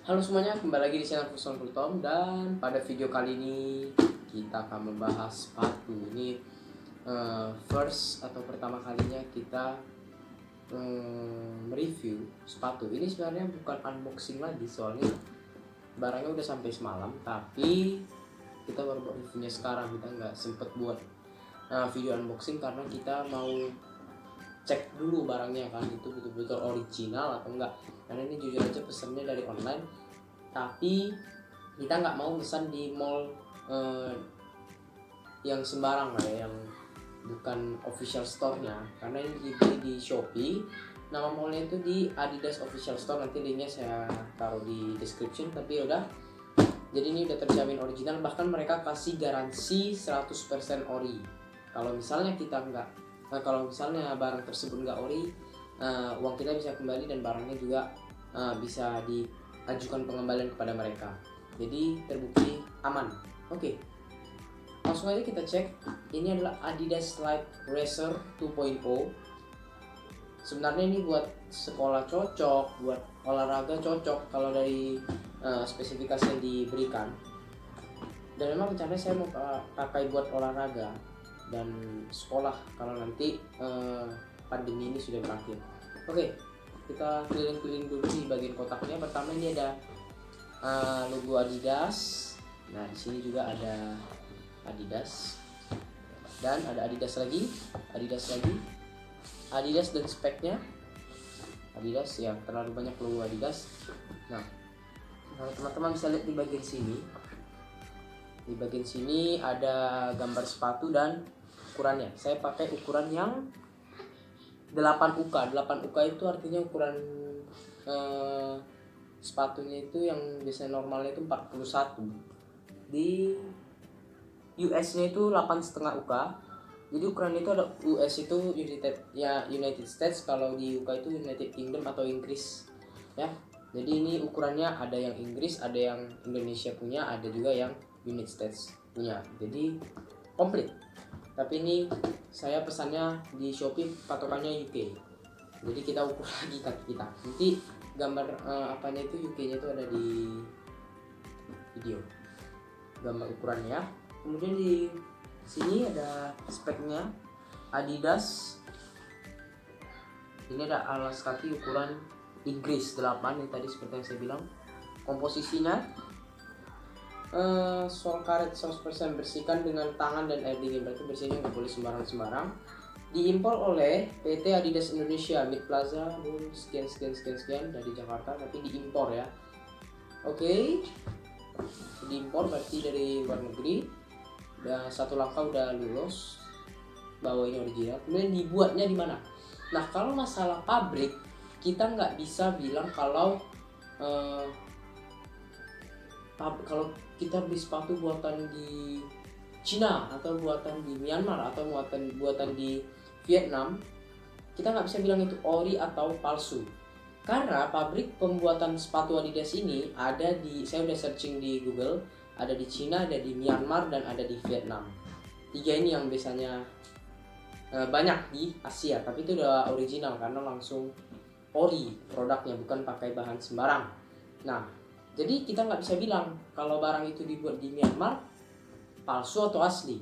Halo semuanya, kembali lagi di channel Fuson Tom. Dan pada video kali ini kita akan membahas sepatu. Ini first atau pertama kalinya kita mereview sepatu. Ini sebenarnya bukan unboxing lagi, soalnya barangnya udah sampai semalam, tapi kita baru buat reviewnya sekarang. Kita nggak sempet buat video unboxing karena kita mau cek dulu barangnya kan, itu betul-betul original atau enggak. Karena ini jujur aja pesannya dari online, tapi kita nggak mau pesan di mall yang sembarang lah ya, yang bukan official store-nya. Karena ini dibeli di Shopee, nama mallnya itu di Adidas Official Store. Nanti linknya saya taruh di description. Tapi udah, jadi ini udah terjamin original, bahkan mereka kasih garansi 100% ori. Kalau misalnya kalau misalnya barang tersebut nggak ori, uang kita bisa kembali dan barangnya juga bisa diajukan pengembalian kepada mereka. Jadi terbukti aman. Oke, langsung aja kita cek. Ini adalah Adidas Light Racer 2.0. Sebenarnya ini buat sekolah cocok, buat olahraga cocok kalau dari spesifikasi yang diberikan. Dan memang rencananya saya mau pakai buat olahraga dan sekolah kalau nanti pandemi ini sudah berakhir. Oke, kita keliling-keliling dulu di bagian kotaknya. Pertama ini ada logo Adidas. Nah, di sini juga ada Adidas dan ada Adidas lagi, Adidas dan speknya Adidas ya, terlalu banyak logo Adidas. Nah, teman-teman bisa lihat di bagian sini. Di bagian sini ada gambar sepatu dan ukurannya. Saya pakai ukuran yang 8 UK. 8 UK itu artinya ukuran sepatunya itu yang biasanya normalnya itu 41. Di US-nya itu 8,5 UK. Jadi ukuran itu ada US itu United States, kalau di UK itu United Kingdom atau Inggris ya. Jadi ini ukurannya ada yang Inggris, ada yang Indonesia punya, ada juga yang United States punya. Jadi komplit. Tapi ini saya pesannya di Shopee, patokannya UK. Jadi kita ukur lagi kaki kita. Nanti gambar apanya itu UK-nya itu ada di video. Gambar ukurannya. Kemudian di sini ada speknya Adidas. Ini ada alas kaki ukuran Inggris 8 yang tadi seperti yang saya bilang. Komposisinya sol karet 100% bersihkan dengan tangan dan air dingin. Berarti bersihnya nggak boleh sembarang-sembarang. Diimpor oleh PT Adidas Indonesia, Mid Plaza, sekian dari Jakarta, tapi diimpor ya. Oke, diimpor berarti dari luar negeri. Udah satu langkah udah lulus bahwa ini original. Kemudian dibuatnya di mana? Nah, kalau masalah pabrik, kita nggak bisa bilang kalau kalau kita beli sepatu buatan di Cina atau buatan di Myanmar atau buatan di Vietnam, kita nggak bisa bilang itu ori atau palsu. Karena pabrik pembuatan sepatu Adidas ini ada di, saya udah searching di Google, ada di Cina, ada di Myanmar, dan ada di Vietnam. 3 ini yang biasanya banyak di Asia, tapi itu udah original karena langsung ori produknya, bukan pakai bahan sembarang. Nah, jadi kita nggak bisa bilang kalau barang itu dibuat di Myanmar palsu atau asli.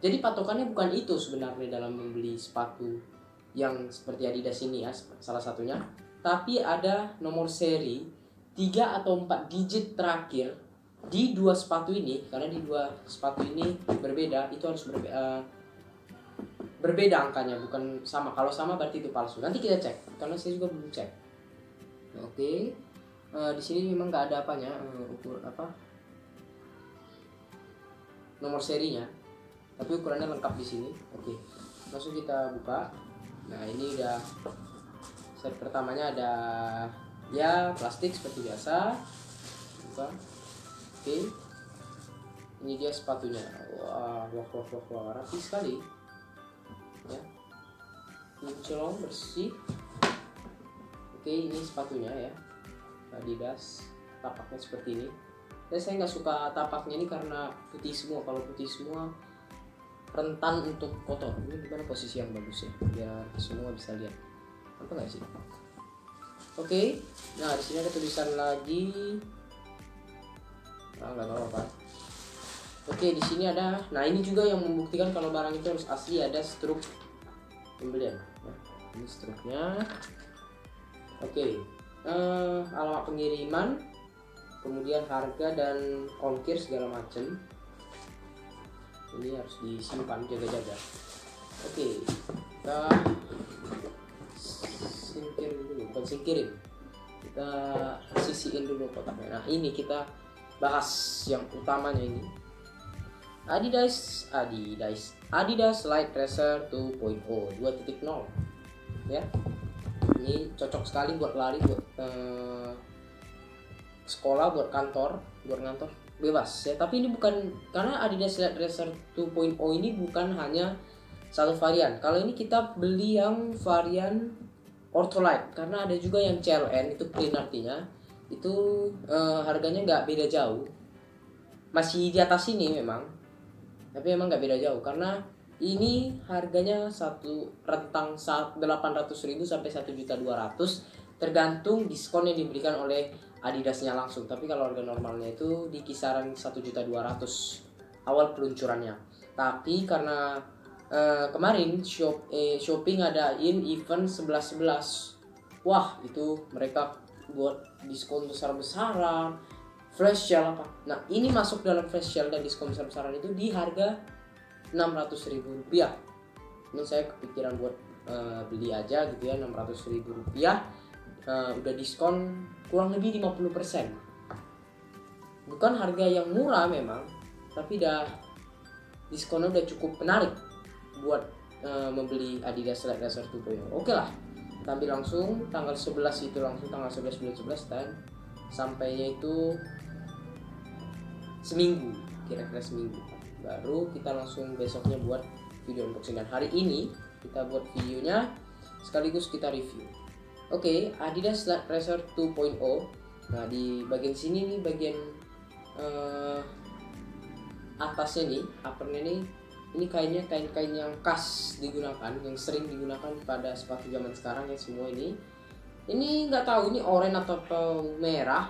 Jadi patokannya bukan itu sebenarnya dalam membeli sepatu yang seperti Adidas ini ya, salah satunya. Tapi ada nomor seri 3 atau 4 digit terakhir di dua sepatu ini. Karena di dua sepatu ini berbeda, itu harus berbeda angkanya, bukan sama. Kalau sama berarti itu palsu. Nanti kita cek, karena saya juga belum cek. Oke. Di sini memang nggak ada apanya, nomor serinya, tapi ukurannya lengkap di sini. Oke, langsung kita buka. Nah, ini udah set pertamanya, ada ya plastik seperti biasa. Buka. Oke, ini dia sepatunya. Wah, rapi sekali ya, kinclong, bersih. Oke, ini sepatunya ya, Adidas, tapaknya seperti ini. Dan saya nggak suka tapaknya ini karena putih semua. Kalau putih semua rentan untuk kotor. Ini gimana posisi yang bagus ya, biar semua bisa lihat, apa nggak sih? Oke. Nah, di sini ada tulisan lagi. Nggak tahu apa. Oke, di sini ada. Nah, ini juga yang membuktikan kalau barang itu harus asli, ada struk pembelian. Ya, ini struknya. Oke. Alamat pengiriman, kemudian harga dan ongkir segala macam. Ini harus disimpan jaga-jaga. Oke, kita singkirin dulu, bukan singkirin, kita sisiin dulu kotaknya. Nah, ini kita bahas yang utamanya ini. Adidas Light Racer 2.0 2.0 ya. Ini cocok sekali buat lari, buat sekolah, buat kantor, bebas ya. Tapi ini bukan, karena Adidas Light Racer 2.0 ini bukan hanya satu varian. Kalau ini kita beli yang varian Ortholite, karena ada juga yang CLN, itu clean artinya. Itu harganya nggak beda jauh, masih di atas ini memang, tapi memang nggak beda jauh, karena ini harganya satu rentang 800.000 sampai 1.200.000 tergantung diskon yang diberikan oleh Adidasnya langsung. Tapi kalau harga normalnya itu di kisaran 1.200.000 awal peluncurannya. Tapi karena kemarin shopping ngadain event 11.11, wah itu mereka buat diskon besar-besaran, flash sale apa. Nah, ini masuk dalam flash sale dan diskon besar-besaran itu di harga Rp600.000. Ini saya kepikiran buat beli aja gitu ya, Rp600.000. Udah diskon kurang lebih 50%. Bukan harga yang murah memang, tapi diskonnya udah cukup menarik buat membeli Adidas Light Racer 2.0. Oke lah, kita ambil langsung tanggal 11 itu, langsung tanggal 11 bulan 11, dan sampainya itu seminggu, kira-kira seminggu. Baru kita langsung besoknya buat video unboxing, dan hari ini kita buat videonya sekaligus kita review. Oke, Adidas Light Racer 2.0. Nah, di bagian sini nih, bagian atasnya nih, uppernya nih, ini kainnya kain-kain yang khas digunakan, yang sering digunakan pada sepatu zaman sekarang ya semua ini. Ini nggak tahu ini oranye atau merah,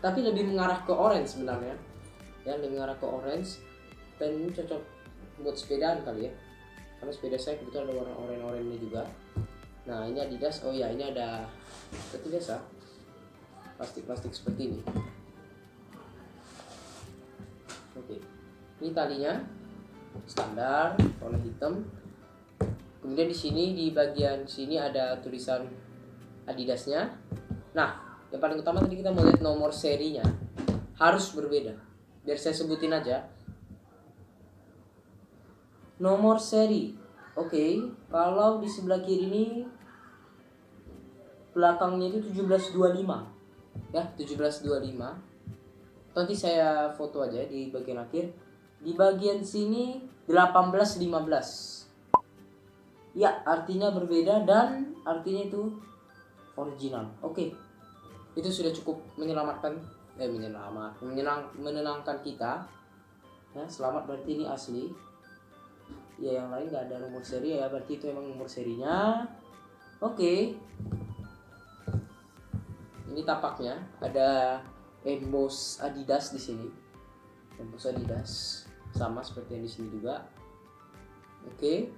tapi lebih mengarah ke orange sebenarnya. Ya, lebih mengarah ke orange, dan ini cocok buat sepedaan kali ya, karena sepeda saya kebetulan ada warna oranye-oranye juga. Nah, ini Adidas. Oh ya, ini ada seperti biasa plastik-plastik seperti ini. Oke, ini talinya standar warna hitam. Kemudian di sini, di bagian sini ada tulisan Adidasnya. Nah, yang paling utama tadi kita mau lihat nomor serinya harus berbeda. Biar saya sebutin aja nomor seri. Oke, kalau di sebelah kiri ini belakangnya itu 1725 ya, 1725. Nanti saya foto aja di bagian akhir. Di bagian sini 1815 ya, artinya berbeda dan artinya itu original. Oke, itu sudah cukup menenangkan kita ya. Selamat, berarti ini asli ya. Yang lain nggak ada nomor seri ya, berarti itu emang nomor serinya. Oke, ini tapaknya ada emboss Adidas di sini, emboss Adidas sama seperti yang di sini juga. Oke,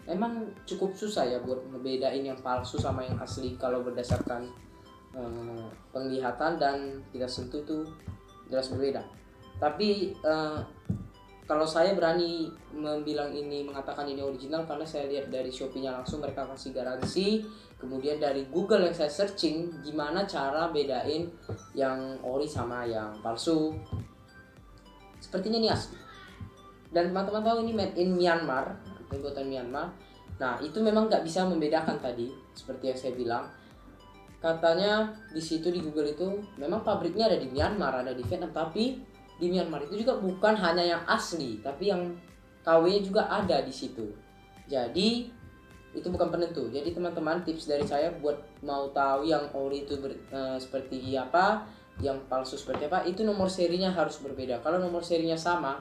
emang cukup susah ya buat ngebedain yang palsu sama yang asli kalau berdasarkan penglihatan dan kita sentuh tuh jelas berbeda. Tapi kalau saya berani mengatakan ini original karena saya lihat dari Shopee-nya langsung, mereka kasih garansi. Kemudian dari Google yang saya searching gimana cara bedain yang ori sama yang palsu, sepertinya ini asli. Dan teman-teman tahu ini made in Myanmar, buatan Myanmar. Nah, itu memang nggak bisa membedakan tadi, seperti yang saya bilang. Katanya di situ di Google itu memang pabriknya ada di Myanmar, ada di Vietnam, tapi di Myanmar itu juga bukan hanya yang asli, tapi yang KW-nya juga ada di situ. Jadi itu bukan penentu. Jadi teman-teman, tips dari saya buat mau tahu yang ori itu seperti apa, yang palsu seperti apa, itu nomor serinya harus berbeda. Kalau nomor serinya sama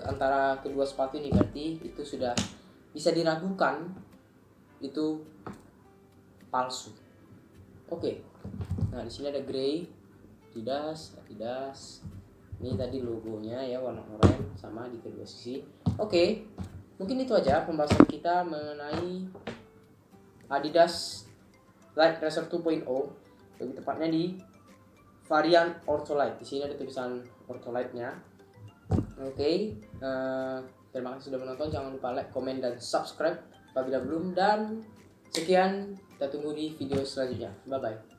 antara kedua sepatu ini, berarti itu sudah bisa diragukan itu palsu. Oke. Nah, di sini ada grey, Adidas. Ini tadi logonya ya, warna oranye sama di kedua sisi. Oke. Mungkin itu aja pembahasan kita mengenai Adidas Light Racer 2.0, lebih tepatnya di varian Ortholite. Di sini ada tulisan Ortholite-nya. Oke. Terima kasih sudah menonton. Jangan lupa like, komen, dan subscribe apabila belum. Dan sekian, kita tunggu di video selanjutnya. Bye bye.